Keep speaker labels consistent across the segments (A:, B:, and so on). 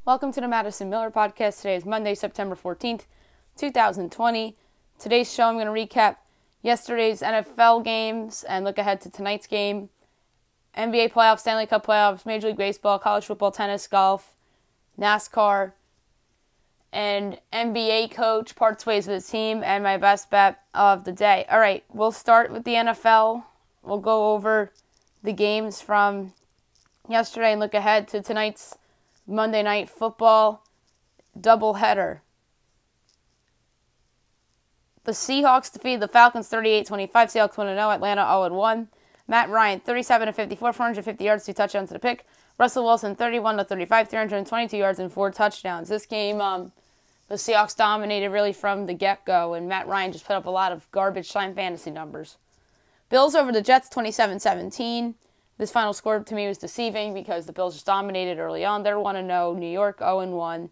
A: Welcome to the Madison Miller Podcast. Today is Monday, September 14th, 2020. Today's show, I'm going to recap yesterday's NFL games and look ahead to tonight's game. NBA playoffs, Stanley Cup playoffs, Major League Baseball, college football, tennis, golf, NASCAR, and NBA coach parts ways with his team, and my best bet of the day. All right, we'll start with the NFL. We'll go over the games from yesterday and look ahead to tonight's Monday Night Football doubleheader. The Seahawks defeated the Falcons 38-25. Seahawks 1-0. Atlanta 0-1. Matt Ryan 37-54, 450 yards, 2 touchdowns to the pick. Russell Wilson 31-35, 322 yards and 4 touchdowns. This game, the Seahawks dominated really from the get-go, and Matt Ryan just put up a lot of garbage time fantasy numbers. Bills over the Jets 27-17. This final score to me was deceiving because the Bills just dominated early on. They're 1-0. New York 0-1.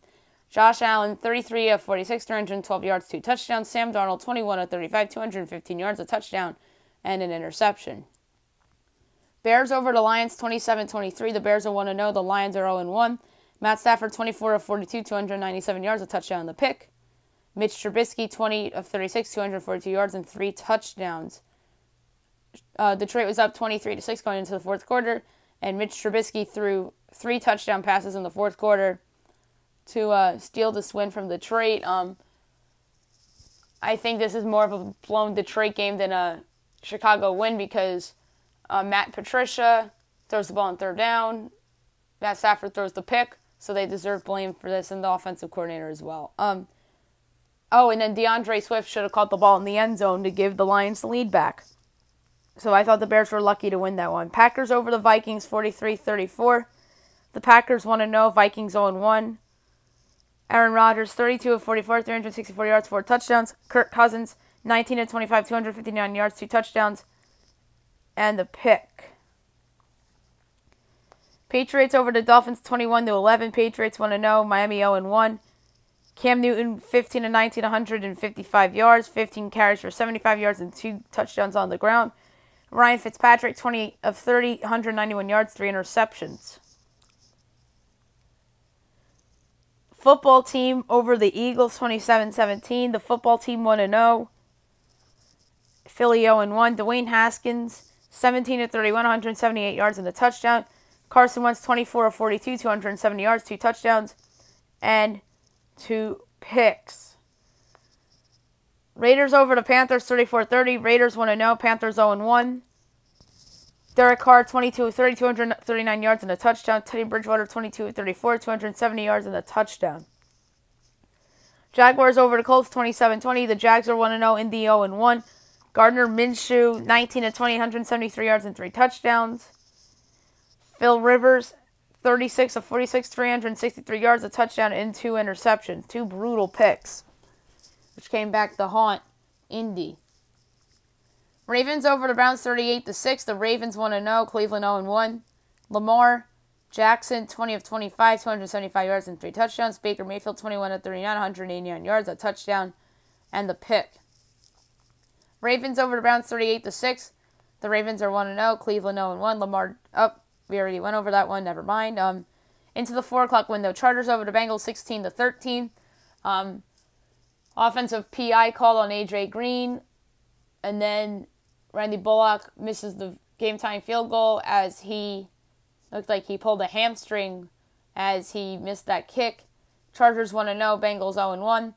A: Josh Allen 33 of 46, 312 yards, 2 touchdowns. Sam Darnold 21 of 35, 215 yards, a touchdown, and an interception. Bears over the Lions 27-23. The Bears are 1-0. The Lions are 0-1. Matt Stafford 24 of 42, 297 yards, a touchdown and the pick. Mitch Trubisky 20 of 36, 242 yards, and 3 touchdowns. Detroit was up 23-6 going into the fourth quarter, and Mitch Trubisky threw 3 touchdown passes in the fourth quarter to steal this win from Detroit. I think this is more of a blown Detroit game than a Chicago win because Matt Patricia throws the ball on third down. Matt Stafford throws the pick, so they deserve blame for this, and the offensive coordinator as well. And then DeAndre Swift should have caught the ball in the end zone to give the Lions the lead back. So I thought the Bears were lucky to win that one. Packers over the Vikings 43-34. The Packers 1-0, Vikings 0-1. Aaron Rodgers 32 of 44, 364 yards, 4 touchdowns. Kirk Cousins 19 of 25, 259 yards, 2 touchdowns, and the pick. Patriots over the Dolphins 21-11. Patriots 1-0, Miami 0-1. Cam Newton 15 of 19, 155 yards, 15 carries for 75 yards, and 2 touchdowns on the ground. Ryan Fitzpatrick, 20 of 30, 191 yards, 3 interceptions. Football team over the Eagles, 27-17. The football team 1-0. Philly 0-1. Dwayne Haskins, 17 of 31, 178 yards and a touchdown. Carson Wentz, 24 of 42, 270 yards, 2 touchdowns, and 2 picks. Raiders over the Panthers, 34-30. Raiders 1-0. Panthers 0-1. Derek Carr, 22 of 30, 239 yards and a touchdown. Teddy Bridgewater, 22 of 34, 270 yards and a touchdown. Jaguars over the Colts, 27-20. The Jags are 1-0. Indy 0-1. Gardner Minshew, 19 of 20, 173 yards and 3 touchdowns. Phil Rivers, 36 of 46, 363 yards, a touchdown, and 2 interceptions. 2 brutal picks, which came back to haunt Indy. Ravens over the Browns 38-6. The Ravens 1-0. Cleveland 0-1. Lamar Jackson 20 of 25, 275 yards and 3 touchdowns. Baker Mayfield 21 of 39, 189 yards, a touchdown, and the pick. Ravens over the Browns 38-6. The Ravens are 1-0. Cleveland 0-1. Lamar we already went over that one. Never mind. Into the 4 o'clock window. Chargers over the Bengals 16-13. Offensive PI called on A.J. Green, and then Randy Bullock misses the game-time field goal as he looked like he pulled a hamstring as he missed that kick. Chargers 1-0, Bengals 0-1.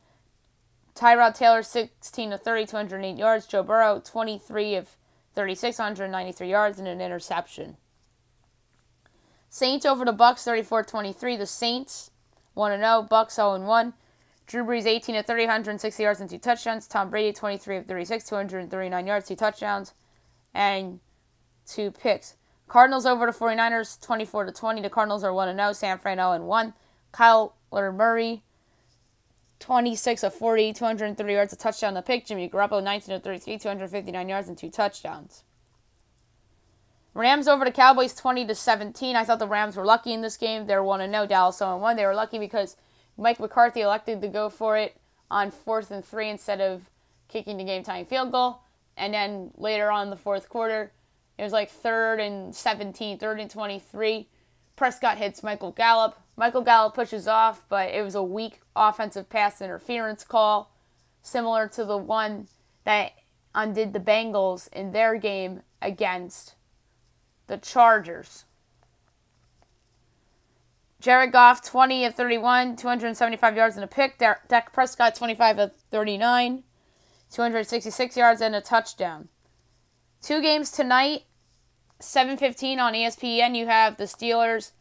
A: Tyrod Taylor 16 of 30, 208 yards. Joe Burrow 23 of 36, 193 yards and an interception. Saints over the Bucks 34-23. The Saints 1-0, Bucks 0-1. Drew Brees, 18 of 30, 160 yards and 2 touchdowns. Tom Brady, 23 of 36, 239 yards, 2 touchdowns, and 2 picks. Cardinals over the 49ers, 24-20. The Cardinals are 1-0. San Fran 0-1. Kyler Murray, 26 of 40, 230 yards, a touchdown, a pick. Jimmy Garoppolo, 19 of 33, 259 yards, and 2 touchdowns. Rams over the Cowboys, 20-17. I thought the Rams were lucky in this game. They're 1-0. Dallas 0-1. They were lucky because Mike McCarthy elected to go for it on 4th and 3 instead of kicking the game-tying field goal. And then later on in the fourth quarter, it was like 3rd and 17, 3rd and 23. Prescott hits Michael Gallup Michael Gallup pushes off, but it was a weak offensive pass interference call, similar to the one that undid the Bengals in their game against the Chargers. Jared Goff, 20 of 31, 275 yards and a pick. Dak Prescott, 25 of 39, 266 yards and a touchdown. 2 games tonight, 7:15 on ESPN. You have the Steelers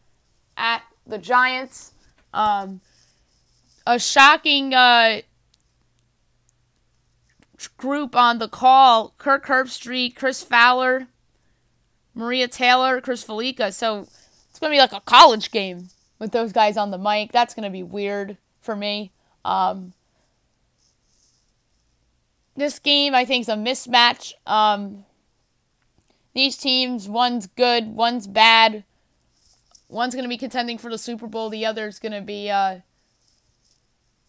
A: at the Giants. A shocking group on the call: Kirk Herbstreit, Chris Fowler, Maria Taylor, Chris Felica. So it's going to be like a college game with those guys on the mic. That's going to be weird for me. This game, I think, is a mismatch. These teams, one's good, one's bad. One's going to be contending for the Super Bowl. The other's going to be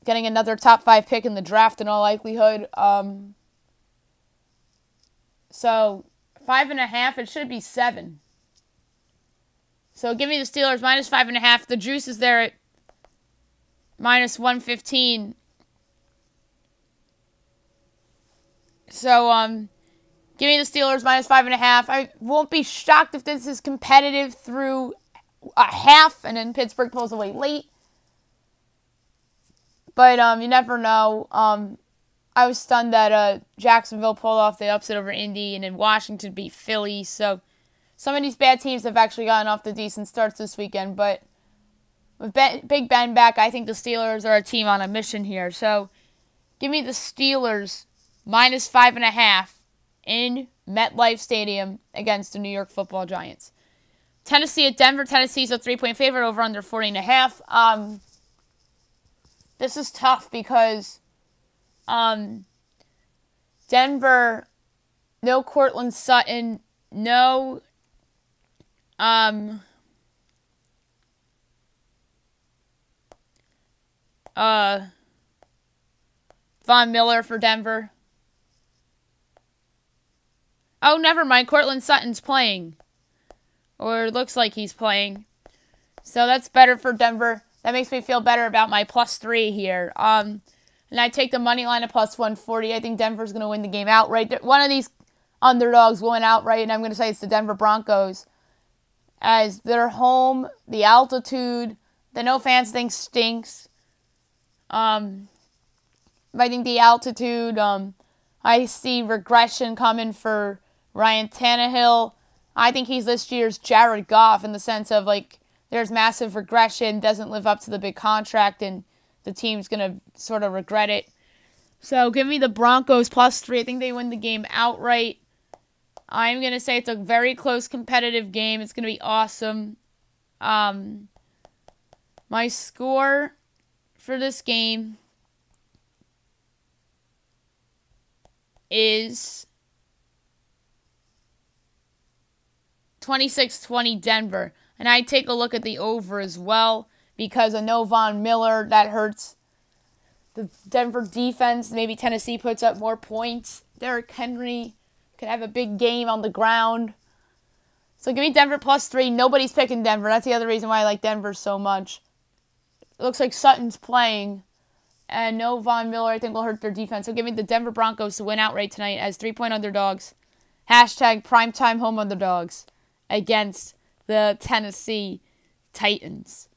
A: getting another top 5 pick in the draft in all likelihood. So 5.5, it should be 7. So give me the Steelers minus 5.5. The juice is there at minus 115. So give me the Steelers minus 5.5. I won't be shocked if this is competitive through a half and then Pittsburgh pulls away late. But you never know. I was stunned that Jacksonville pulled off the upset over Indy and then Washington beat Philly. So some of these bad teams have actually gotten off the decent starts this weekend. But with Big Ben back, I think the Steelers are a team on a mission here. So give me the Steelers minus 5.5 in MetLife Stadium against the New York Football Giants. Tennessee at Denver. Tennessee's a 3-point favorite, over under 40.5. This is tough because Denver, no Cortland Sutton, no Von Miller for Denver. Oh, never mind. Cortland Sutton's playing. Or it looks like he's playing. So that's better for Denver. That makes me feel better about my +3 here. And I take the money line at +140. I think Denver's going to win the game outright. One of these underdogs will win outright, and I'm going to say it's the Denver Broncos. As they're home, the altitude, the no fans thing stinks. I think the altitude, I see regression coming for Ryan Tannehill. I think he's this year's Jared Goff in the sense of, like, there's massive regression, doesn't live up to the big contract, and the team's going to sort of regret it. So give me the Broncos +3. I think they win the game outright. I'm going to say it's a very close competitive game. It's going to be awesome. My score for this game is 26-20 Denver. And I take a look at the over as well because I know Von Miller, that hurts the Denver defense. Maybe Tennessee puts up more points. Derrick Henry could have a big game on the ground. So give me Denver +3. Nobody's picking Denver. That's the other reason why I like Denver so much. It looks like Sutton's playing. And no Von Miller, I think, will hurt their defense. So give me the Denver Broncos to win outright tonight as 3-point underdogs. Hashtag primetime home underdogs against the Tennessee Titans.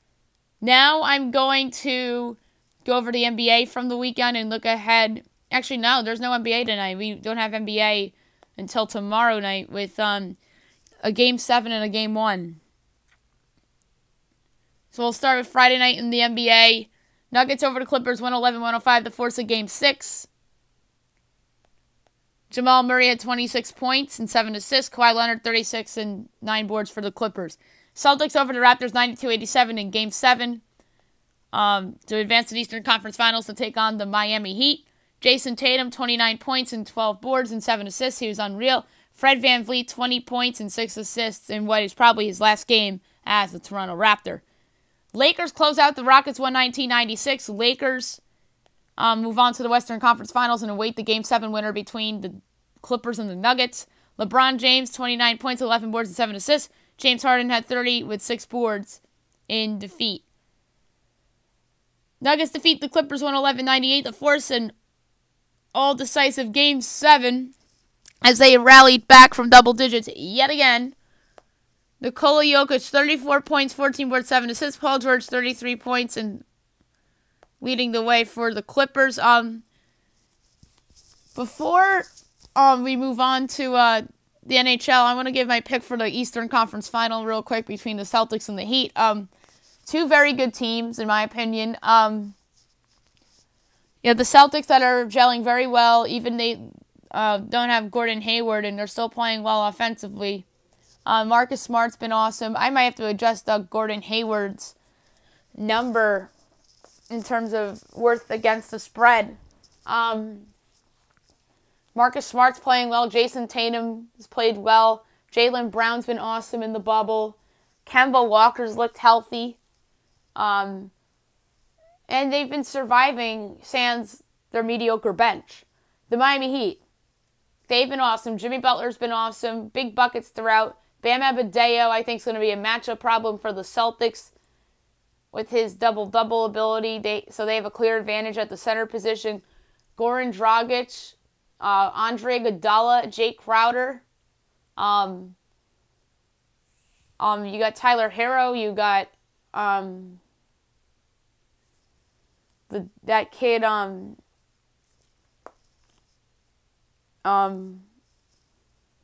A: Now I'm going to go over the NBA from the weekend and look ahead. Actually, no, there's no NBA tonight. We don't have NBA until tomorrow night with a Game 7 and a Game 1. So we'll start with Friday night in the NBA. Nuggets over the Clippers, 111-105 to force a Game 6. Jamal Murray had 26 points and 7 assists. Kawhi Leonard, 36 and 9 boards for the Clippers. Celtics over the Raptors, 92-87 in Game 7 to advance to the Eastern Conference Finals to take on the Miami Heat. Jason Tatum, 29 points and 12 boards and 7 assists. He was unreal. Fred VanVleet, 20 points and 6 assists in what is probably his last game as a Toronto Raptor. Lakers close out the Rockets 119-96. Lakers move on to the Western Conference Finals and await the Game 7 winner between the Clippers and the Nuggets. LeBron James, 29 points, 11 boards, and 7 assists. James Harden had 30 with 6 boards in defeat. Nuggets defeat the Clippers 111-98 to force an all-decisive Game 7 as they rallied back from double digits yet again. Nikola Jokic, 34 points, 14 boards, 7 assists. Paul George, 33 points, and leading the way for the Clippers. Before we move on to the NHL, I want to give my pick for the Eastern Conference Final real quick between the Celtics and the Heat. Two very good teams, in my opinion. The Celtics that are gelling very well, even they don't have Gordon Hayward, and they're still playing well offensively. Marcus Smart's been awesome. I might have to adjust Gordon Hayward's number in terms of worth against the spread. Marcus Smart's playing well. Jason Tatum has played well. Jaylen Brown's been awesome in the bubble. Kemba Walker's looked healthy. And they've been surviving sans their mediocre bench. The Miami Heat, they've been awesome. Jimmy Butler's been awesome. Big buckets throughout. Bam Adebayo, I think, is going to be a matchup problem for the Celtics with his double-double ability. So they have a clear advantage at the center position. Goran Dragic, Andre Iguodala, Jake Crowder. You got Tyler Herro. You got that kid.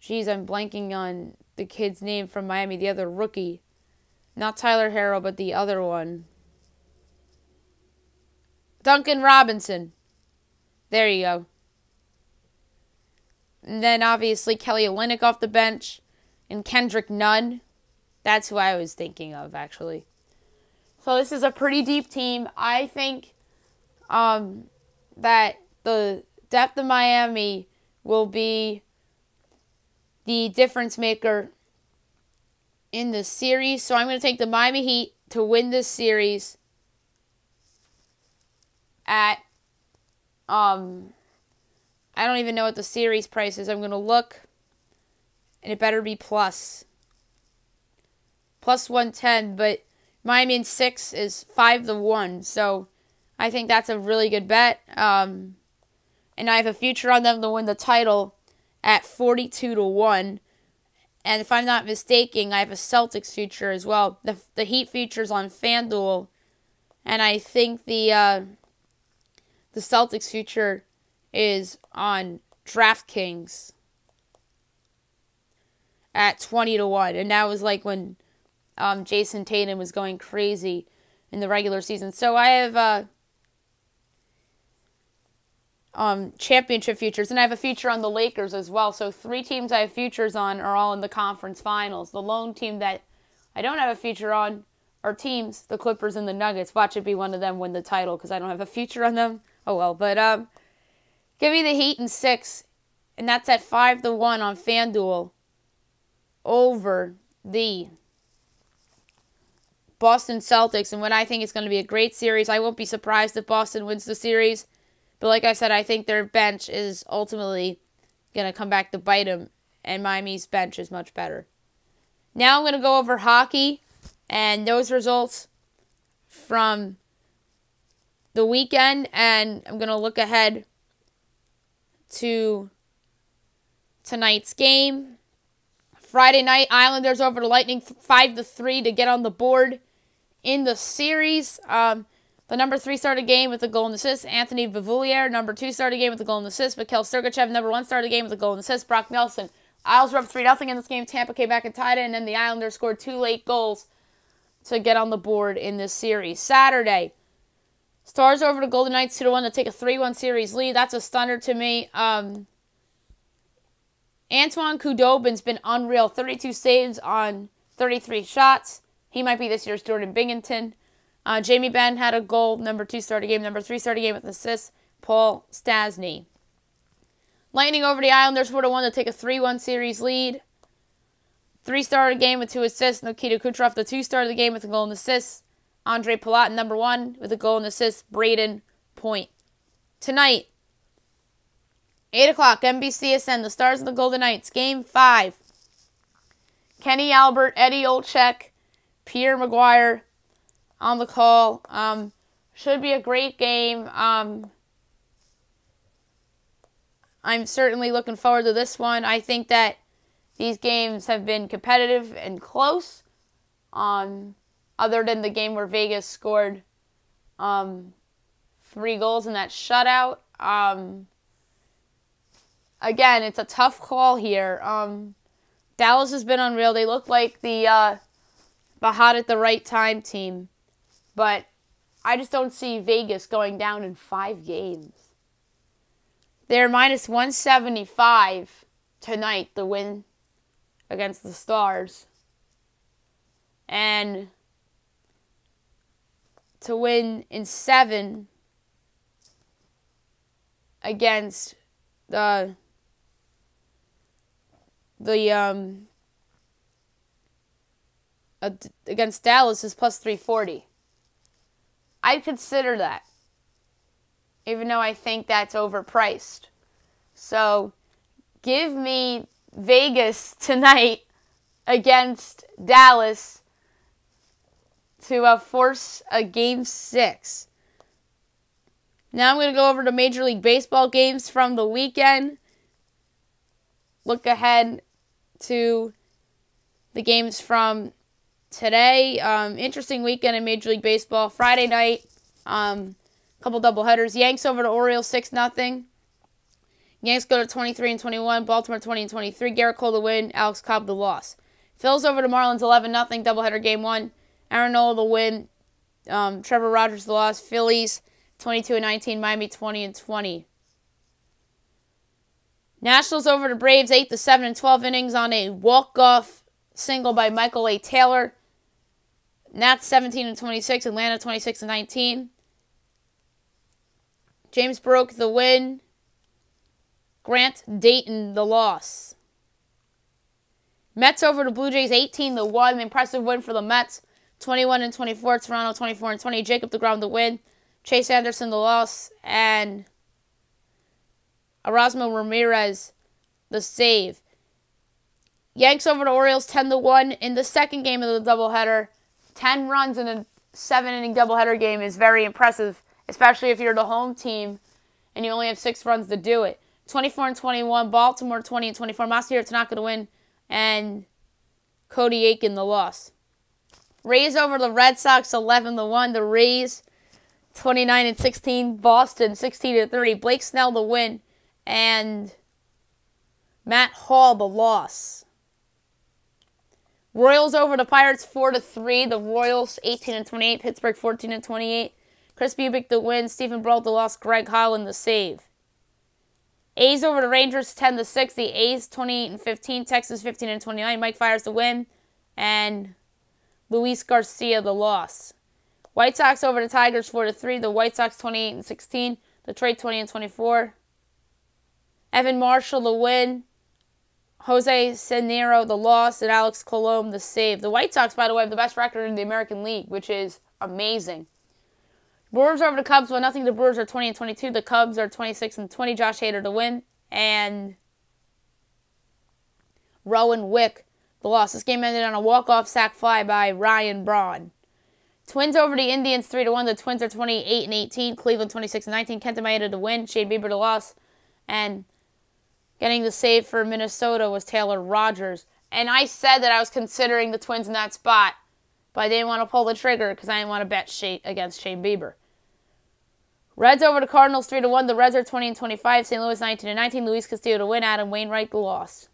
A: Geez, I'm blanking on the kid's name from Miami. The other rookie, not Tyler Herro, but the other one. Duncan Robinson. There you go. And then, obviously, Kelly Olynyk off the bench. And Kendrick Nunn. That's who I was thinking of, actually. So, this is a pretty deep team. I think that the depth of Miami will be the difference maker in the series. So, I'm going to take the Miami Heat to win this series at I don't even know what the series price is. I'm going to look, and it better be plus 110, but Miami in 6 is 5-1, so I think that's a really good bet. And I have a future on them to win the title at 42-1. And if I'm not mistaken, I have a Celtics future as well. The Heat future's on FanDuel, and I think the Celtics future is on DraftKings at 20-1. And that was like when Jason Tatum was going crazy in the regular season. So I have championship futures, and I have a future on the Lakers as well. So 3 teams I have futures on are all in the conference finals. The lone team that I don't have a future on are teams, the Clippers and the Nuggets. Watch it be one of them win the title because I don't have a future on them. Oh well, but give me the Heat in 6, and that's at 5-1 on FanDuel over the Boston Celtics. And what I think is going to be a great series. I won't be surprised if Boston wins the series. But like I said, I think their bench is ultimately going to come back to bite them, and Miami's bench is much better. Now I'm going to go over hockey and those results from the weekend, and I'm going to look ahead to tonight's game. Friday night, Islanders over the Lightning 5-3 to get on the board in the series. The number 3 started game with a goal and assist, Anthony Beauvillier. Number 2 started game with a goal and assist, Mikhail Sergachev. Number 1 started game with a goal and assist, Brock Nelson. Isles were up 3-0 in this game. Tampa came back and tied it, and then the Islanders scored 2 late goals to get on the board in this series. Saturday, Stars over the Golden Knights 2-1 to take a 3-1 series lead. That's a stunner to me. Antoine Khudobin's been unreal. 32 saves on 33 shots. He might be this year's Jordan Binghamton. Jamie Benn had a goal. Number 2 started game. Number 3 started game with an assist, Paul Stastny. Lightning over the Islanders 4-1 to take a 3-1 series lead. 3 started game with 2 assists, Nikita Kucherov. The 2 started the game with a goal and assist, Andre Palat. Number 1 with a goal and assist, Braden Point. Tonight, 8 o'clock, NBCSN, the Stars and the Golden Knights. Game 5. Kenny Albert, Eddie Olczyk, Pierre Maguire on the call. Should be a great game. I'm certainly looking forward to this one. I think that these games have been competitive and close. Other than the game where Vegas scored 3 goals in that shutout. Again, it's a tough call here. Dallas has been unreal. They look like the hot at the right time team. But I just don't see Vegas going down in 5 games. They're minus 175 tonight, the win against the Stars. And to win in 7 against against Dallas is plus 340. I'd consider that, even though I think that's overpriced. So, give me Vegas tonight against Dallas to force a Game 6. Now I'm going to go over to Major League Baseball games from the weekend. Look ahead to the games from today. Interesting weekend in Major League Baseball. Friday night, couple doubleheaders. Yanks over to Orioles 6-0. Yanks go to 23-21. Baltimore 20-23. Garrett Cole the win. Alex Cobb the loss. Phils over to Marlins 11-0. Doubleheader game 1. Aaron Nola the win. Trevor Rogers the loss. Phillies 22-19. Miami 20-20. Nationals over to Braves 8-7 in 12 innings on a walk-off single by Michael A. Taylor. Nats 17-26. Atlanta 26-19. James Baroque the win. Grant Dayton the loss. Mets over to Blue Jays 18-1. Impressive win for the Mets. 21-24. Toronto 24-20. Jacob deGrom the win. Chase Anderson the loss. And Erasmo Ramirez the save. Yanks over to Orioles 10-1 in the second game of the doubleheader. 10 runs in a 7-inning doubleheader game is very impressive, especially if you're the home team and you only have 6 runs to do it. 24-21, Baltimore 20-24. Masahiro Tanaka to win, and Cody Aiken the loss. Rays over the Red Sox 11-1. The Rays 29-16. Boston 16-30. Blake Snell the win, and Matt Hall the loss. Royals over the Pirates 4-3. The Royals 18-28. Pittsburgh 14-28. Chris Bubick the win. Stephen Brault the loss. Greg Holland the save. A's over the Rangers 10-6. The A's 28-15. Texas 15-29. Mike Fiers the win, and Luis Garcia the loss. White Sox over the Tigers 4-3. The White Sox 28-16. Detroit 20-24. Evan Marshall the win. Jose Cenero the loss, and Alex Colomb the save. The White Sox, by the way, have the best record in the American League, which is amazing. Brewers over the Cubs 1-0. The Brewers are 20-22. The Cubs are 26-20. Josh Hader to win, and Rowan Wick the loss. This game ended on a walk-off sac fly by Ryan Braun. Twins over the Indians 3-1. The Twins are 28-18. Cleveland 26-19. Kenta Maeda to win. Shane Bieber the loss, and getting the save for Minnesota was Taylor Rogers. And I said that I was considering the Twins in that spot, but I didn't want to pull the trigger because I didn't want to bet against Shane Bieber. Reds over the Cardinals 3-1. The Reds are 20-25. St. Louis 19-19. Luis Castillo to win. Adam Wainwright the loss.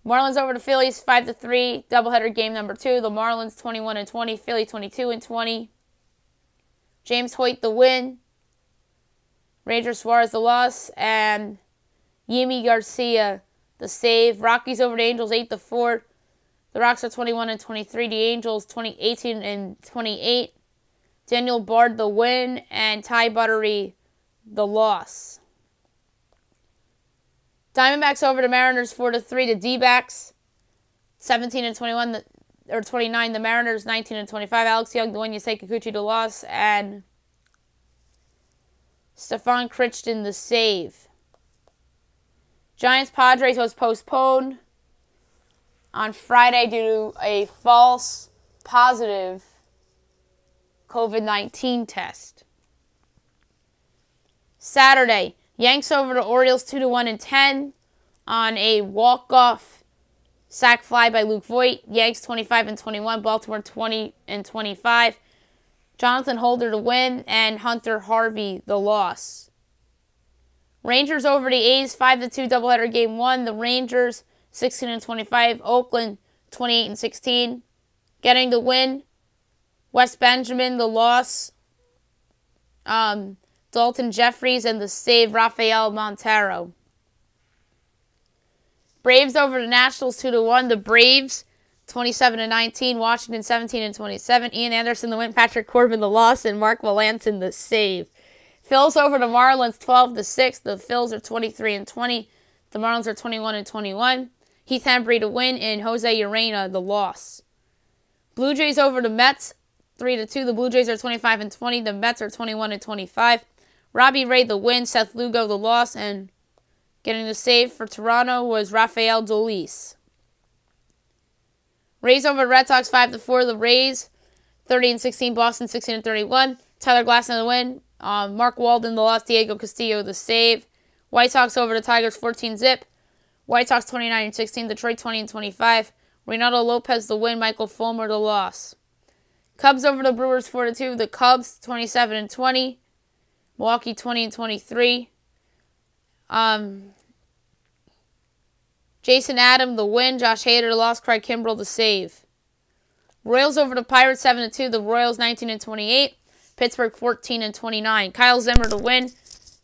A: Marlins over the Phillies 5-3. Doubleheader game number 2. The Marlins 21-20. Philly 22-20. James Hoyt the win. Ranger Suarez the loss, and Yimi Garcia the save. Rockies over the Angels 8-4. The Rocks are 21-23. The Angels 18-28. Daniel Bard the win, and Ty Buttery the loss. Diamondbacks over the Mariners 4-3. The D-backs 17-21 or 29. The Mariners 19-25. Alex Young the win. Yusei Kikuchi the loss, and Stefan Crichton the save. Giants-Padres was postponed on Friday due to a false positive COVID-19 test. Saturday, Yanks over the Orioles 2-1 and 10 on a walk-off sac fly by Luke Voigt. Yanks 25 and 21, Baltimore 20 and 25. Jonathan Holder to win and Hunter Harvey the loss. Rangers over the A's 5-2 doubleheader game 1. The Rangers 16 and 25, Oakland 28 and 16. Getting the win, Wes Benjamin the loss. Dalton Jeffries and the save, Rafael Montero. Braves over the Nationals 2-1. The Braves 27 and 19. Washington 17 and 27. Ian Anderson the win. Patrick Corbin the loss, and Mark Melanson the save. Phils over the Marlins 12-6. The Phils are 23 and 20. The Marlins are 21 and 21. Heath Hembry to win, and Jose Urena the loss. Blue Jays over the Mets 3-2. The Blue Jays are 25 and 20. The Mets are 21 and 25. Robbie Ray the win, Seth Lugo the loss, and getting the save for Toronto was Rafael Dolis. Rays over the Red Sox 5-4. The Rays 30 and 16. Boston 16 and 31. Tyler Glasnow the win. Mark Walden the loss. Diego Castillo the save. White Sox over the Tigers 14-0. White Sox 29 and 16. Detroit 20 and 25. Reynaldo Lopez the win. Michael Fulmer the loss. Cubs over the Brewers 4-2. The Cubs 27 and 20. Milwaukee 20 and 23. Jason Adam the win. Josh Hader the loss. Craig Kimbrell the save. Royals over the Pirates 7-2. The Royals 19 and 28. Pittsburgh 14 and 29. Kyle Zimmer the win.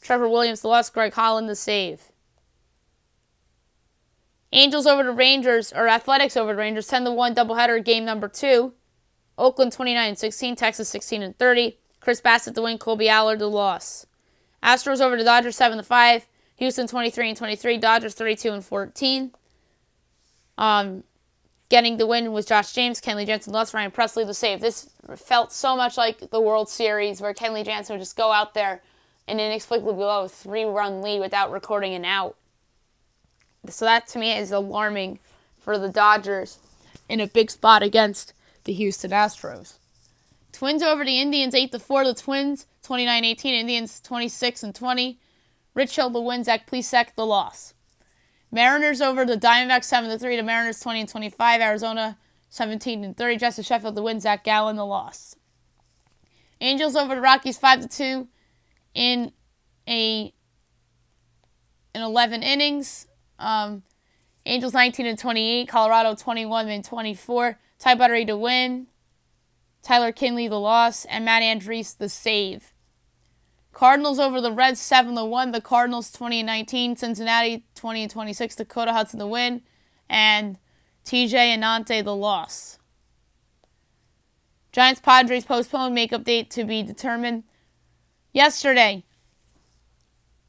A: Trevor Williams the loss. Greg Holland the save. Angels over the Rangers, or Athletics over the Rangers 10-1 doubleheader game number 2. Oakland 29 and 16. Texas 16 and 30. Chris Bassett the win, Colby Allard the loss. Astros over the Dodgers 7-5. Houston 23 and 23. Dodgers 32 and 14. Getting the win was Josh James. Kenley Jansen lost. Ryan Presley the save. This felt so much like the World Series where Kenley Jansen would just go out there and inexplicably blow a 3-run lead without recording an out. So that to me is alarming for the Dodgers in a big spot against the Houston Astros. Twins over the Indians 8-4. The Twins 29-18. Indians 26 and 20. Rich Hill the win. Zach Plesac the loss. Mariners over the Diamondbacks 7-3. The Mariners 20 and 25. Arizona 17 and 30. Justin Sheffield the win. Zach Gallen the loss. Angels over the Rockies 5-2 in 11 innings. Angels 19 and 28. Colorado 21 and 24. Ty Buttery to win. Tyler Kinley the loss, and Matt Andriese the save. Cardinals over the Reds 7-1. The Cardinals 20 and 19. Cincinnati 20 and 26. Dakota Hudson the win, and TJ Anante the loss. Giants Padres postponed, makeup date to be determined. Yesterday,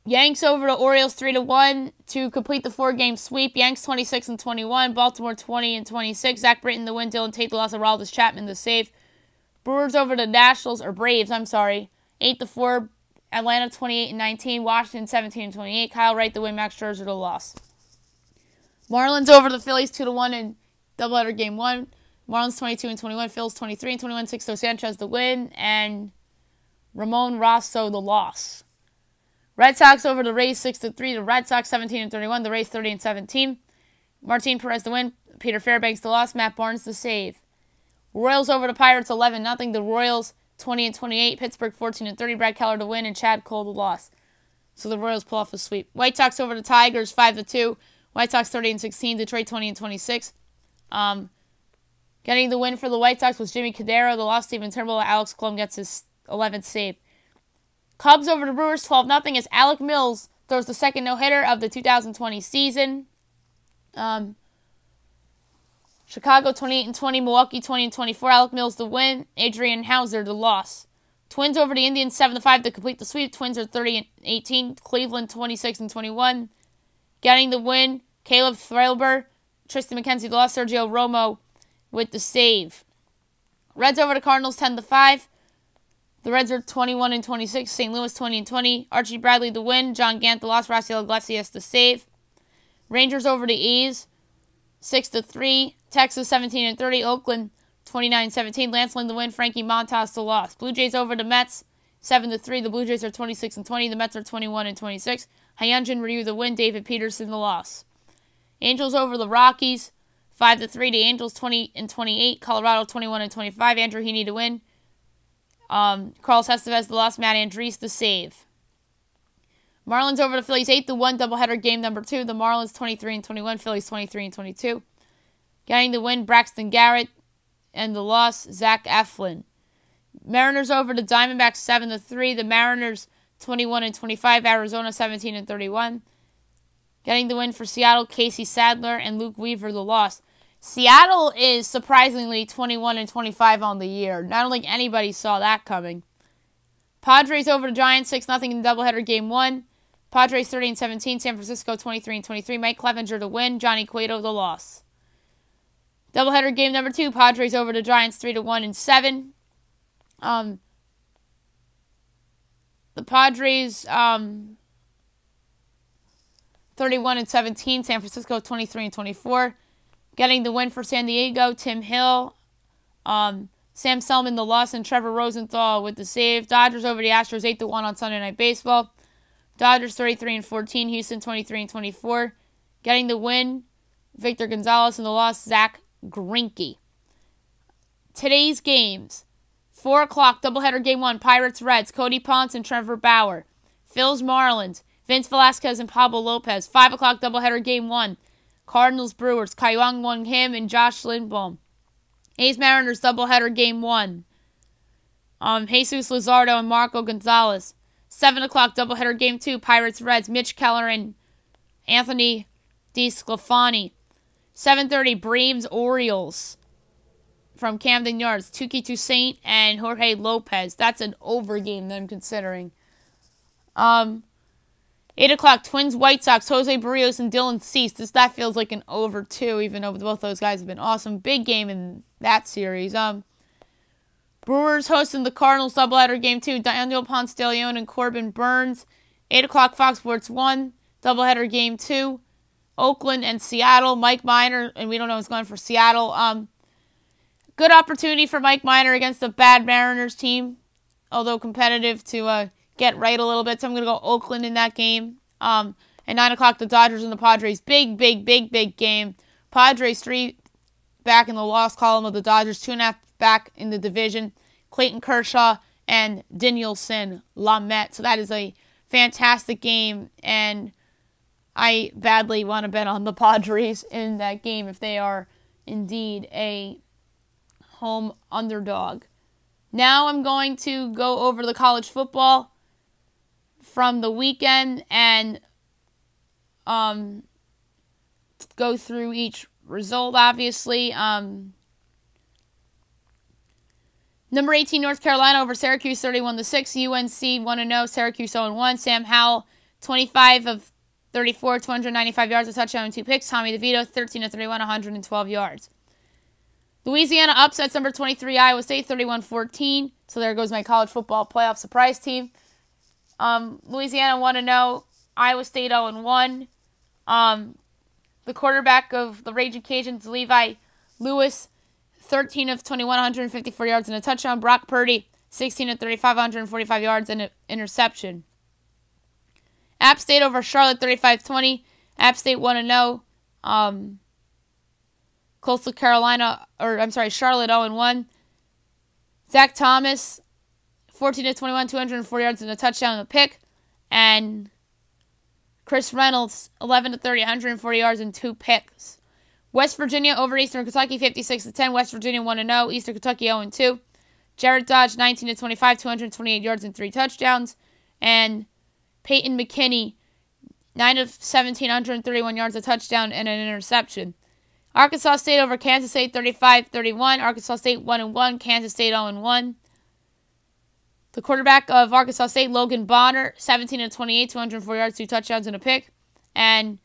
A: Yanks over the Orioles 3-1 to complete the 4-game sweep. Yanks 26 and 21. Baltimore 20 and 26. Zach Britton the win. Dylan Tate the loss. Aroldis Chapman the save. Brewers over the Braves 8-4. Atlanta 28 and 19. Washington 17 and 28. Kyle Wright the win. Max Scherzer the loss. Marlins over the Phillies 2-1 in doubleheader game 1. Marlins 22 and 21. Phils 23 and 21. Sixto Sanchez the win, and Ramon Rosso the loss. Red Sox over the Rays 6-3. The Red Sox 17 and 31. The Rays 30 and 17. Martin Perez the win. Peter Fairbanks the loss. Matt Barnes the save. Royals over the Pirates 11-0. The Royals 20 and 28. Pittsburgh 14 and 30. Brad Keller to win, and Chad Cole the loss. So the Royals pull off a sweep. White Sox over the Tigers 5-2. White Sox 30 and 16. Detroit 20 and 26. Getting the win for the White Sox was Jimmy Cadero. The loss, Steven Turnbull. Alex Klum gets his 11th save. Cubs over the Brewers 12-0 as Alec Mills throws the second no-hitter of the 2020 season. Chicago 28 and 20, Milwaukee 20 and 24. Alec Mills the win, Adrian Hauser the loss. Twins over the Indians 7-5 to complete the sweep. Twins are 30 and 18. Cleveland 26 and 21. Getting the win, Caleb Threlber, Tristan McKenzie the loss, Sergio Romo with the save. Reds over the Cardinals 10-5. The Reds are 21 and 26. St. Louis 20 and 20. Archie Bradley the win, John Gant the loss, Raciel Iglesias the save. Rangers over the A's 6-3. Texas 17 and 30. Oakland 29-17. Lance Lynn the win, Frankie Montas the loss. Blue Jays over the Mets 7-3. The Blue Jays are 26-20. The Mets are 21-26. Hyunjin Ryu the win. David Peterson the loss. Angels over the Rockies, 5-3. The Angels 20-28. Colorado 21-25. Andrew Heaney to win. Carlos Estevez the loss. Matt Andriese the save. Marlins over the Phillies 8-1. Doubleheader game number 2. The Marlins 23-21. Phillies 23-22. Getting the win, Braxton Garrett, and the loss, Zach Eflin. Mariners over the Diamondbacks 7-3. The Mariners 21-25. Arizona 17-31. Getting the win for Seattle, Casey Sadler and Luke Weaver the loss. Seattle is surprisingly 21-25 on the year. I don't think anybody saw that coming. Padres over the Giants 6-0 in the doubleheader game 1. Padres 30-17. San Francisco 23-23. Mike Clevenger the win. Johnny Cueto the loss. Doubleheader game number 2. Padres over the Giants 3-1 and 7. The Padres 31-17. San Francisco 23-24. Getting the win for San Diego, Tim Hill. Sam Selman the loss, and Trevor Rosenthal with the save. Dodgers over the Astros 8-1 on Sunday Night Baseball. Dodgers 33-14. Houston 23-24. Getting the win, Victor Gonzalez, and the loss, Zach Greinke. Today's games. 4 o'clock, doubleheader game 1. Pirates Reds, Cody Ponce and Trevor Bauer. Phils Marlins, Vince Velasquez and Pablo Lopez. 5 o'clock, doubleheader game 1. Cardinals Brewers, Kaiwang Won Kim and Josh Lindblom. A's Mariners doubleheader game 1. Jesus Luzardo and Marco Gonzalez. 7 o'clock, doubleheader game 2. Pirates Reds, Mitch Keller and Anthony DeSclafani. 7:30, Braves Orioles from Camden Yards. Tuki Toussaint and Jorge Lopez. That's an over game that I'm considering. 8 o'clock, Twins White Sox, Jose Barrios and Dylan Cease. That feels like an over too, even though both those guys have been awesome. Big game in that series. Brewers hosting the Cardinals doubleheader game 2. Daniel Ponce de Leon and Corbin Burns. 8 o'clock, Fox Sports 1. Doubleheader game 2. Oakland and Seattle. Mike Minor, and we don't know what's going for Seattle. Good opportunity for Mike Minor against a bad Mariners team, although competitive to get right a little bit. So I'm going to go Oakland in that game. At 9 o'clock, the Dodgers and the Padres. Big game. Padres 3 back in the loss column of the Dodgers. 2.5 back in the division. Clayton Kershaw and Dinelson Lamet. So that is a fantastic game. And I badly want to bet on the Padres in that game if they are indeed a home underdog. Now I'm going to go over the college football from the weekend and go through each result, obviously. Number 18, North Carolina over Syracuse 31-6. UNC 1-0, Syracuse 0-1. Sam Howell 25 of 34, 295 yards, a touchdown and 2 picks. Tommy DeVito 13-31, 112 yards. Louisiana upsets number 23, Iowa State 31-14. So there goes my college football playoff surprise team. Louisiana 1-0, Iowa State 0-1. The quarterback of the Raging Cajuns, Levi Lewis, 13 of 21, 154 yards and a touchdown. Brock Purdy, 16 of 35, 145 yards and an interception. App State over Charlotte, 35-20. App State 1-0. Coastal Carolina, Charlotte 0-1. Zach Thomas, 14 of 21, 204 yards and a touchdown and a pick. And Chris Reynolds, 11 of 30, 140 yards and 2 picks. West Virginia over Eastern Kentucky, 56-10. West Virginia 1-0. Eastern Kentucky 0-2. Jared Dodge, 19 of 25, 228 yards and 3 touchdowns. And Peyton McKinney, 9 of 17, 131 yards, a touchdown, and an interception. Arkansas State over Kansas State, 35-31. Arkansas State 1-1. Kansas State 0-1. The quarterback of Arkansas State, Logan Bonner, 17 of 28, 204 yards, 2 touchdowns, and a pick. And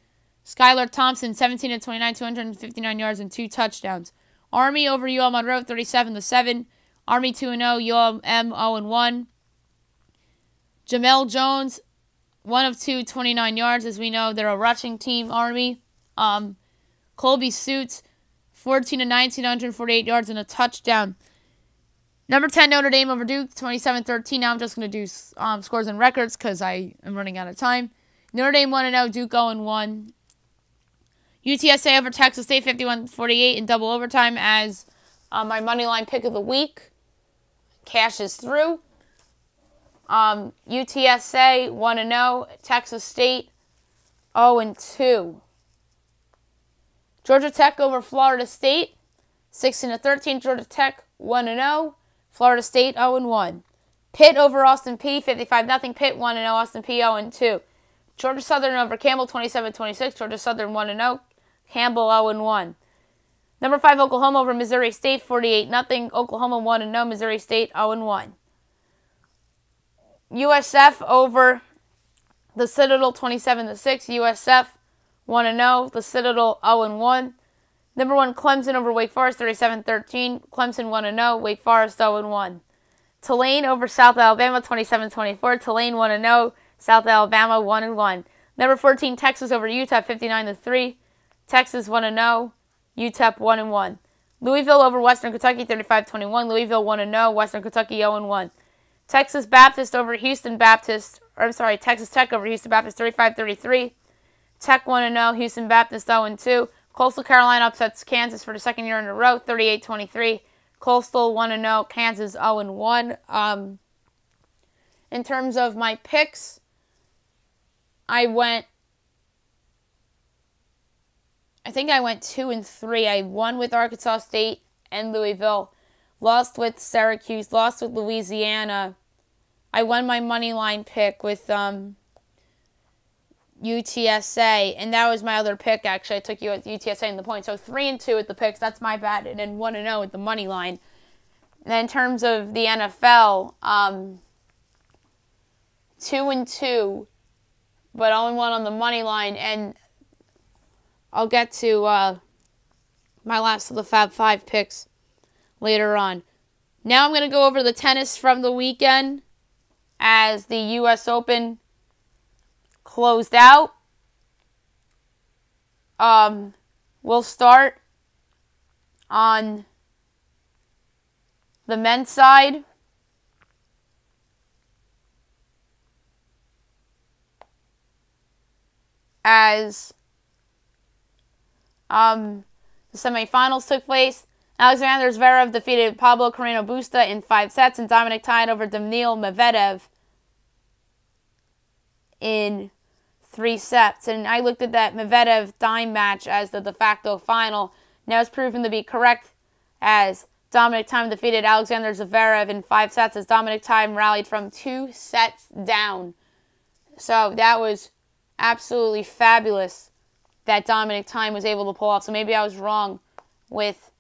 A: Skylar Thompson, 17 of 29, 259 yards, and 2 touchdowns. Army over UL Monroe, 37-7. Army 2-0, ULM 0-1. Jamel Jones, 1 of 2, 29 yards. As we know, they're a rushing team, Army. Colby Suits, 14 of 19, 148 yards and a touchdown. Number 10, Notre Dame over Duke, 27-13. Now I'm just going to do scores and records because I am running out of time. Notre Dame 1-0, Duke 0-1. UTSA over Texas State, 51-48 in double overtime as my moneyline pick of the week cashes through. UTSA 1-0, Texas State 0-2. Georgia Tech over Florida State, 16-13. Georgia Tech 1-0. Florida State 0-1. Pitt over Austin Peay, 55-0. Pitt 1-0. Austin Peay 0-2. Georgia Southern over Campbell, 27-26. Georgia Southern 1-0. Campbell 0-1. Number 5, Oklahoma over Missouri State, 48-0. Oklahoma 1-0. Missouri State 0-1. USF over the Citadel, 27-6. USF 1-0. The Citadel 0-1. Number 1, Clemson over Wake Forest, 37-13. Clemson 1-0. Wake Forest 0-1. Tulane over South Alabama, 27-24. Tulane 1-0. South Alabama 1-1. Number 14, Texas over UTEP, 59-3. Texas 1-0. UTEP 1-1. Louisville over Western Kentucky, 35-21. Louisville 1-0. Western Kentucky 0-1. Texas Baptist over Houston Baptist. Texas Tech over Houston Baptist, 35-33. Tech 1-0. Houston Baptist 0-2. Coastal Carolina upsets Kansas for the second year in a row, 38-23. Coastal 1-0. Kansas 0-1. In terms of my picks, I think I went 2-3. I won with Arkansas State and Louisville, lost with Syracuse, lost with Louisiana. I won my money line pick with UTSA, and that was my other pick. Actually, I took you at UTSA in the point. So 3-2 at the picks. That's my bad, and then 1-0 at the money line. And then in terms of the NFL, 2-2, but 0-1 on the money line, and I'll get to my last of the Fab 5 picks later on. Now I'm going to go over the tennis from the weekend as the U.S. Open closed out. We'll start on the men's side. As the semifinals took place, Alexander Zverev defeated Pablo Carreno Busta in 5 sets, and Dominic tied over Daniil Medvedev in 3 sets. And I looked at that Medvedev-Dime match as the de facto final. Now it's proven to be correct, as Dominic Thiem defeated Alexander Zverev in 5 sets, as Dominic Thiem rallied from 2 sets down. So that was absolutely fabulous that Dominic Thiem was able to pull off. So maybe I was wrong with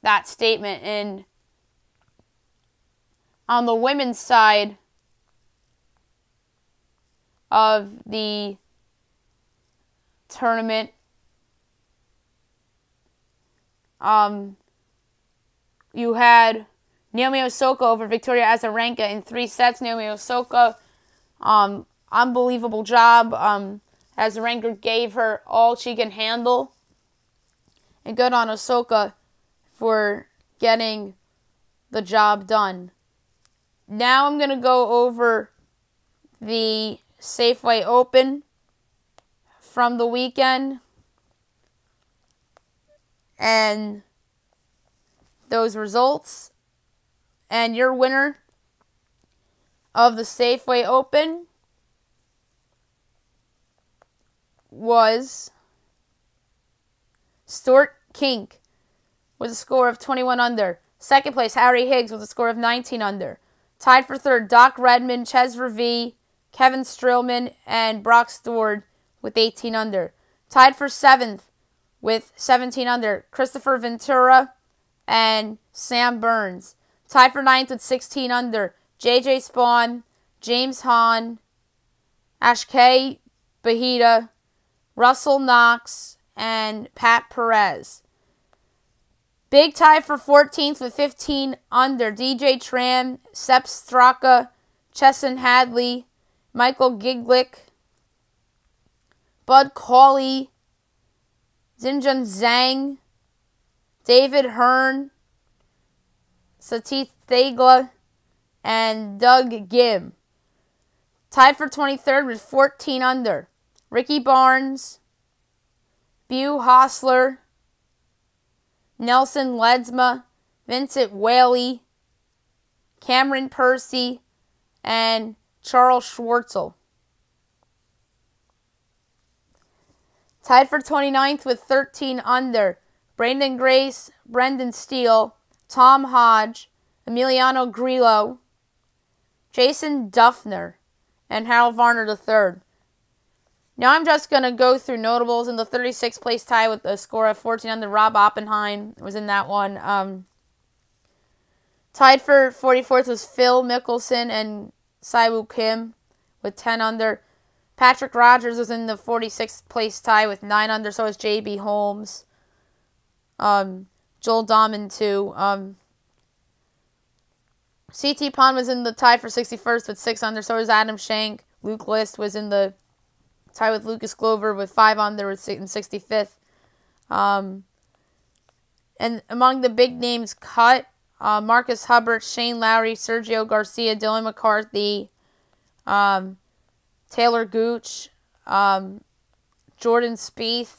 A: that statement. And on the women's side of the tournament, you had Naomi Osaka over Victoria Azarenka in 3 sets. Naomi Osaka, unbelievable job. Azarenka gave her all she can handle. And good on Osaka for getting the job done. Now I'm going to go over the Safeway Open from the weekend and those results. And your winner of the Safeway Open was Stuart Kink with a score of 21 under. Second place, Harry Higgs with a score of 19 under. Tied for third, Doc Redmond, Ches Ravi, Kevin Strillman, and Brock Stewart with 18 under. Tied for 7th with 17 under, Christopher Ventura and Sam Burns. Tied for 9th with 16 under, JJ Spawn, James Hahn, Ashkay Bahita, Russell Knox, and Pat Perez. Big tie for 14th with 15 under, DJ Tran, Sepp Straka, Chesson Hadley, Michael Giglick, Bud Cauley, Xinjun Zhang, David Hearn, Satish Stegla, and Doug Gibb. Tied for 23rd with 14 under. Ricky Barnes, Bew Hostler, Nelson Ledesma, Vincent Whaley, Cameron Percy, and Charles Schwartzel. Tied for 29th with 13 under. Brandon Grace, Brendan Steele, Tom Hodge, Emiliano Grillo, Jason Duffner, and Harold Varner III. Now I'm just going to go through notables. In the 36th place tie with a score of 14 under, Rob Oppenheim was in that one. Tied for 44th was Phil Mickelson and Siwoo Kim with 10 under. Patrick Rogers was in the 46th place tie with 9 under. So was J.B. Holmes. Joel Dahman too. C.T. Pond was in the tie for 61st with 6 under. So was Adam Schenk. Luke List was in the tie with Lucas Glover with 5 under in 65th. And among the big names cut, Marcus Hubbard, Shane Lowry, Sergio Garcia, Dylan McCarthy, Taylor Gooch, Jordan Spieth,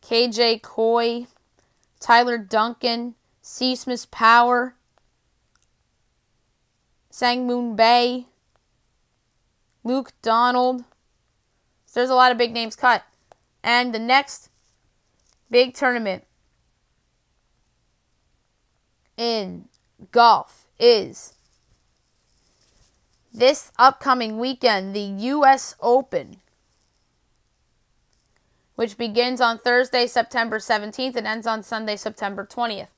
A: KJ Coy, Tyler Duncan, C. Smith Power, Sang-Moon Bae, Luke Donald. So there's a lot of big names cut. And the next big tournament in golf is this upcoming weekend, the U.S. Open, which begins on Thursday, September 17th and ends on Sunday, September 20th.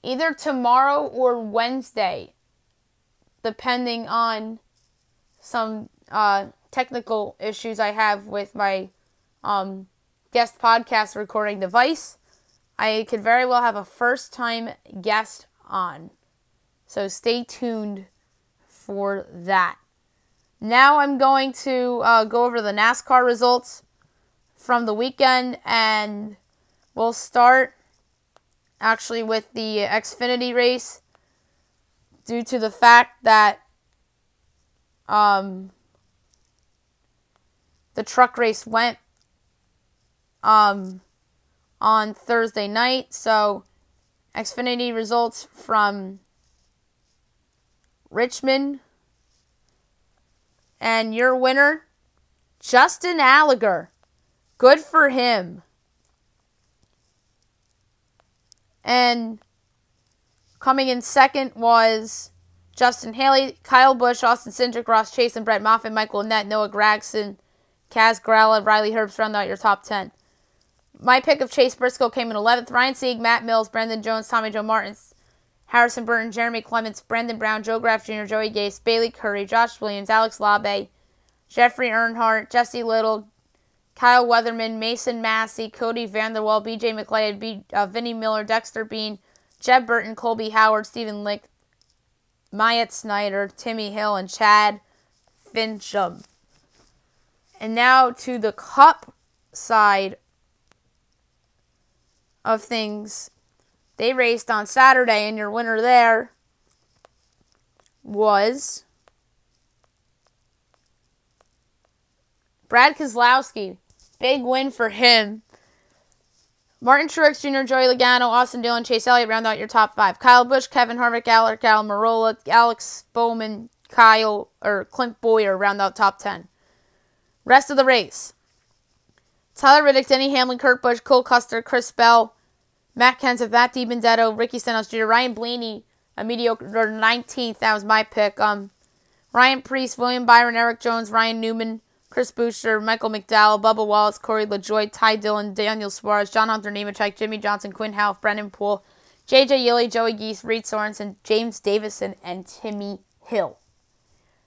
A: Either tomorrow or Wednesday, depending on some technical issues I have with my guest podcast recording device, I could very well have a first-time guest on. So stay tuned for that. Now I'm going to go over the NASCAR results from the weekend, and we'll start actually with the Xfinity race due to the fact that the truck race went on Thursday night. So Xfinity results from Richmond, and your winner, Justin Allgaier. Good for him. And coming in second was Justin Haley, Kyle Busch, Austin Cindric, Ross Chase, and Brett Moffitt, Michael Annett, Noah Gragson, Kaz Gralla, Riley Herbst round out your top 10. My pick of Chase Briscoe came in 11th. Ryan Sieg, Matt Mills, Brendan Jones, Tommy Joe Martins, Harrison Burton, Jeremy Clements, Brendan Brown, Joe Graff Jr., Joey Gase, Bailey Curry, Josh Williams, Alex Labe, Jeffrey Earnhardt, Jesse Little, Kyle Weatherman, Mason Massey, Cody Vanderwall, BJ McLeod, Vinnie Miller, Dexter Bean, Jeb Burton, Colby Howard, Stephen Lick, Myatt Snyder, Timmy Hill, and Chad Fincham. And now to the Cup side of things. They raced on Saturday, and your winner there was Brad Keselowski. Big win for him. Martin Truex Jr., Joey Logano, Austin Dillon, Chase Elliott round out your top 5. Kyle Busch, Kevin Harvick, Alec Almirola, Alex Bowman, Clint Bowyer round out top 10. Rest of the race: Tyler Reddick, Denny Hamlin, Kurt Busch, Cole Custer, Chris Bell, Matt Kenseth, Matt DiBenedetto, Ricky Stenhouse Jr., Ryan Blaney, a mediocre 19th. That was my pick. Ryan Preece, William Byron, Eric Jones, Ryan Newman, Chris Boucher, Michael McDowell, Bubba Wallace, Corey LaJoie, Ty Dillon, Daniel Suarez, John Hunter Nemechek, Jimmy Johnson, Quinn Houff, Brendan Poole, J.J. Yilley, Joey Geese, Reed Sorensen, James Davison, and Timmy Hill.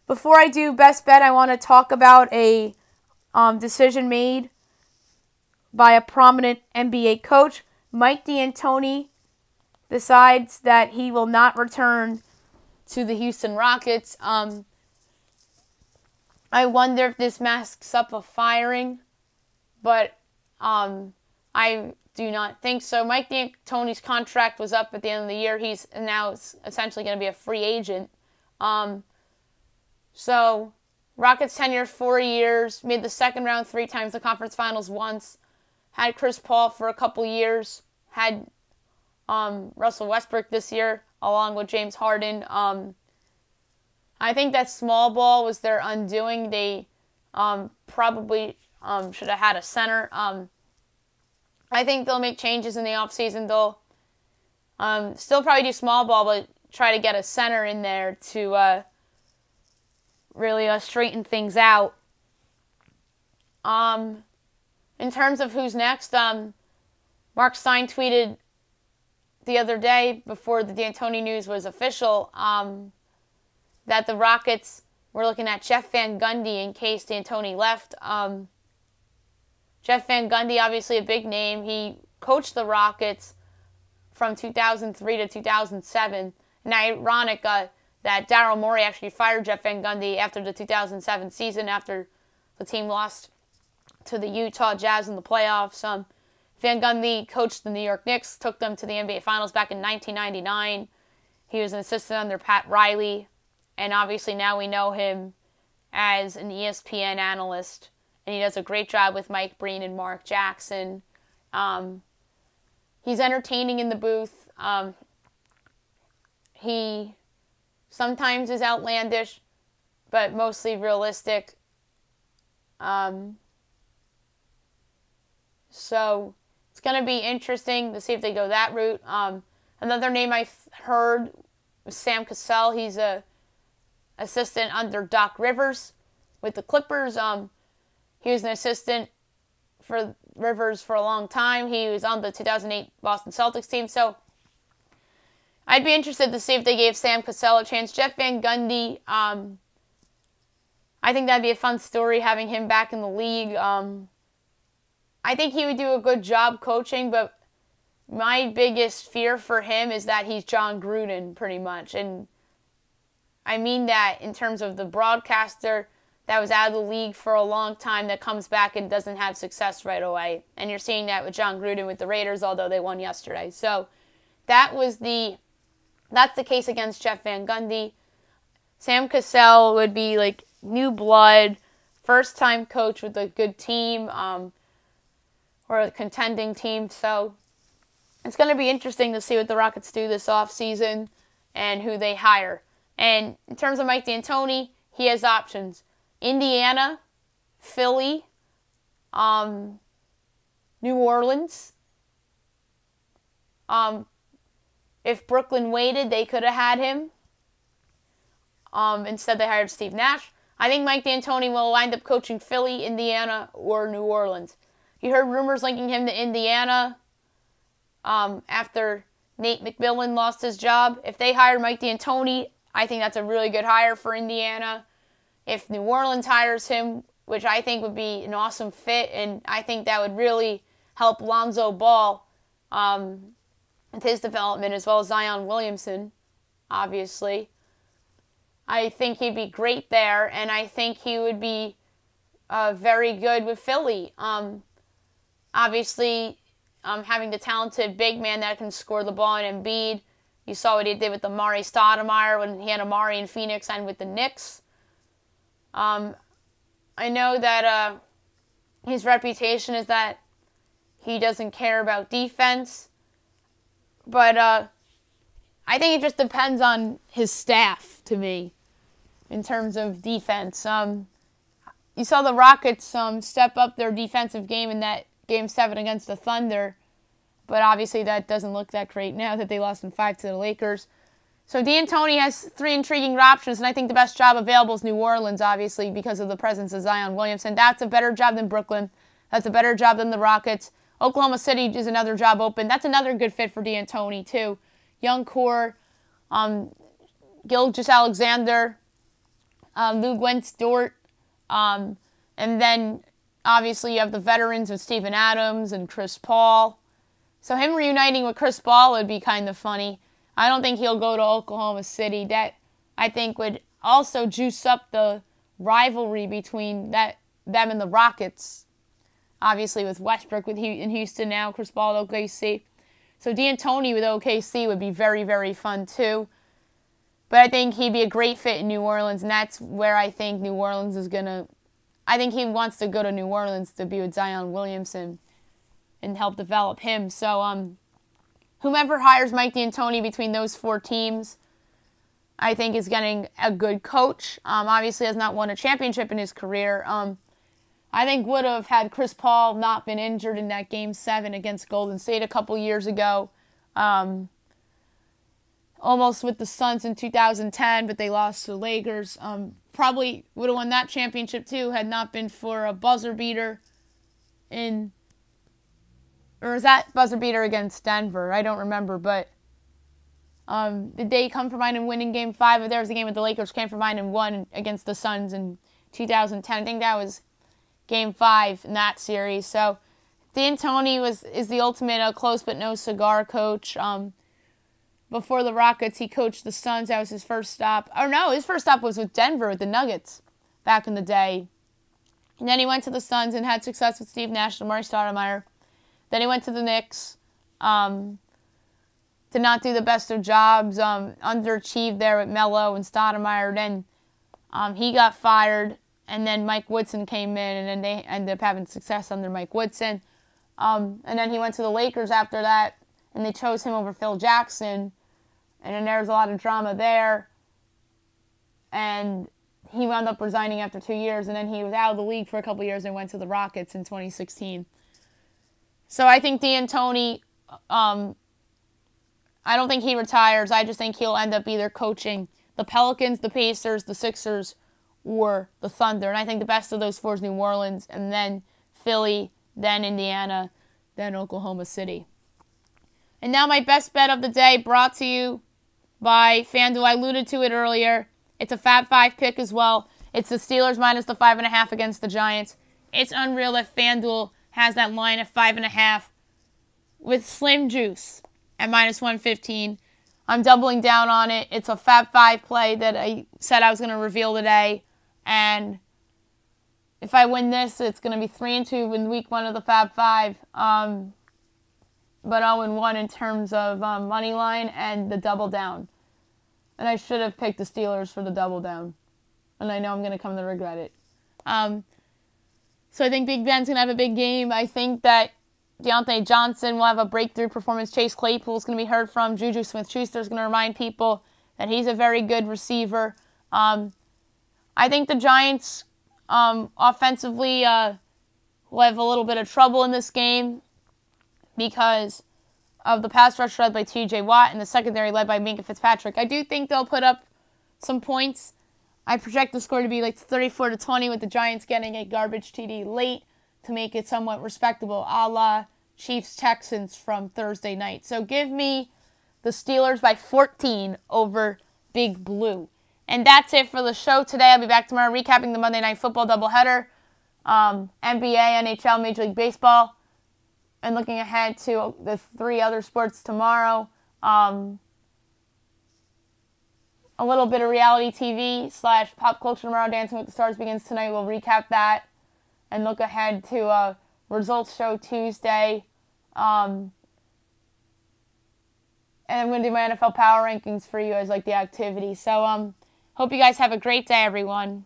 A: Before I do Best Bet, I want to talk about a decision made by a prominent NBA coach. Mike D'Antoni decides that he will not return to the Houston Rockets. I wonder if this masks up a firing, but I do not think so. Mike D'Antoni's contract was up at the end of the year. He's now essentially going to be a free agent. So Rockets tenure 4 years, made the second round 3 times, the conference finals once, had Chris Paul for a couple years, had Russell Westbrook this year along with James Harden. I think that small ball was their undoing. They probably should have had a center. I think they'll make changes in the offseason. They'll still probably do small ball, but try to get a center in there to really straighten things out. In terms of who's next, Mark Stein tweeted the other day before the D'Antoni news was official that the Rockets were looking at Jeff Van Gundy in case D'Antoni left. Jeff Van Gundy, obviously a big name. He coached the Rockets from 2003 to 2007. And ironic that Daryl Morey actually fired Jeff Van Gundy after the 2007 season, after the team lost to the Utah Jazz in the playoffs. Van Gundy coached the New York Knicks, took them to the NBA Finals back in 1999. He was an assistant under Pat Riley. And obviously now we know him as an ESPN analyst. And he does a great job with Mike Breen and Mark Jackson. He's entertaining in the booth. He sometimes is outlandish, but mostly realistic. So it's going to be interesting to see if they go that route. Another name I heard was Sam Cassell. He's a assistant under Doc Rivers with the Clippers. He was an assistant for Rivers for a long time. He was on the 2008 Boston Celtics team. So I'd be interested to see if they gave Sam Cassell a chance. Jeff Van Gundy, I think that'd be a fun story, having him back in the league. I think he would do a good job coaching, but my biggest fear for him is that he's John Gruden, pretty much. And I mean that in terms of the broadcaster that was out of the league for a long time that comes back and doesn't have success right away. And you're seeing that with John Gruden with the Raiders, although they won yesterday. So that's the case against Jeff Van Gundy. Sam Cassell would be like new blood, first-time coach with a good team or a contending team. So it's going to be interesting to see what the Rockets do this offseason and who they hire. And in terms of Mike D'Antoni, he has options. Indiana, Philly, New Orleans. If Brooklyn waited, they could have had him. Instead, they hired Steve Nash. I think Mike D'Antoni will wind up coaching Philly, Indiana, or New Orleans. You heard rumors linking him to Indiana after Nate McMillan lost his job. If they hire Mike D'Antoni, I think that's a really good hire for Indiana. If New Orleans hires him, which I think would be an awesome fit, and I think that would really help Lonzo Ball with his development, as well as Zion Williamson, obviously. I think he'd be great there, and I think he would be very good with Philly. Obviously, having the talented big man that can score the ball in Embiid. You saw what he did with Amari Stoudemire when he had Amari in Phoenix and with the Knicks. I know that his reputation is that he doesn't care about defense, but I think it just depends on his staff, to me, in terms of defense. You saw the Rockets step up their defensive game in that Game 7 against the Thunder, but obviously that doesn't look that great now that they lost in 5 to the Lakers. So D'Antoni has 3 intriguing options, and I think the best job available is New Orleans, obviously, because of the presence of Zion Williamson. That's a better job than Brooklyn. That's a better job than the Rockets. Oklahoma City is another job open. That's another good fit for D'Antoni, too. Young core, Gilgeous-Alexander, Lou Gwent-Dort, and then obviously you have the veterans of Steven Adams and Chris Paul. So him reuniting with Chris Paul would be kind of funny. I don't think he'll go to Oklahoma City. That, I think, would also juice up the rivalry between them and the Rockets. obviously with Westbrook in Houston now, Chris Paul at OKC. So D'Antoni with OKC would be very, very fun too. But I think he'd be a great fit in New Orleans, and that's where I think New Orleans is going to... I think he wants to go to New Orleans to be with Zion Williamson and help develop him. So whomever hires Mike D'Antoni between those 4 teams, I think is getting a good coach. Obviously has not won a championship in his career. I think would have had Chris Paul not been injured in that Game 7 against Golden State a couple years ago. Almost with the Suns in 2010, but they lost to the Lakers. Probably would have won that championship too had not been for a buzzer beater or is that buzzer beater against Denver? I don't remember, but did they come from behind and win in Game 5? If there was a game with the Lakers came from behind and won against the Suns in 2010. I think that was Game 5 in that series. So D'Antoni is the ultimate close but no cigar coach. Before the Rockets, he coached the Suns. That was his first stop. Oh, no, his first stop was with Denver, with the Nuggets, back in the day. And then he went to the Suns and had success with Steve Nash and Marty Stoudemire. Then he went to the Knicks. Did not do the best of jobs. Underachieved there with Melo and Stoudemire. Then he got fired. And then Mike Woodson came in, and then they ended up having success under Mike Woodson. And then he went to the Lakers after that, and they chose him over Phil Jackson. And then there was a lot of drama there. And he wound up resigning after 2 years. And then he was out of the league for a couple years and went to the Rockets in 2016. So I think D'Antoni, I don't think he retires. I just think he'll end up either coaching the Pelicans, the Pacers, the Sixers, or the Thunder. And I think the best of those 4 is New Orleans, and then Philly, then Indiana, then Oklahoma City. And now my best bet of the day, brought to you by FanDuel. I alluded to it earlier. It's a Fab 5 pick as well. It's the Steelers minus the 5.5 against the Giants. It's unreal that FanDuel has that line at 5.5 with slim juice at minus 115. I'm doubling down on it. It's a Fab 5 play that I said I was going to reveal today. And if I win this, it's going to be 3-2 in week 1 of the Fab 5. But 0-1 in terms of money line and the double down. And I should have picked the Steelers for the double down. And I know I'm going to come to regret it. So I think Big Ben's going to have a big game. I think that Deontay Johnson will have a breakthrough performance. Chase Claypool's going to be heard from. Juju Smith-Schuster's going to remind people that he's a very good receiver. I think the Giants offensively will have a little bit of trouble in this game because of the pass rush led by T.J. Watt and the secondary led by Minkah Fitzpatrick. I do think they'll put up some points. I project the score to be like 34-20 with the Giants getting a garbage TD late to make it somewhat respectable, a la Chiefs-Texans from Thursday night. So give me the Steelers by 14 over Big Blue. And that's it for the show today. I'll be back tomorrow recapping the Monday Night Football doubleheader, NBA, NHL, Major League Baseball, and looking ahead to the 3 other sports tomorrow. A little bit of reality TV / pop culture tomorrow. Dancing with the Stars begins tonight. We'll recap that and look ahead to a results show Tuesday. And I'm going to do my NFL power rankings for you as like the activity. So hope you guys have a great day, everyone.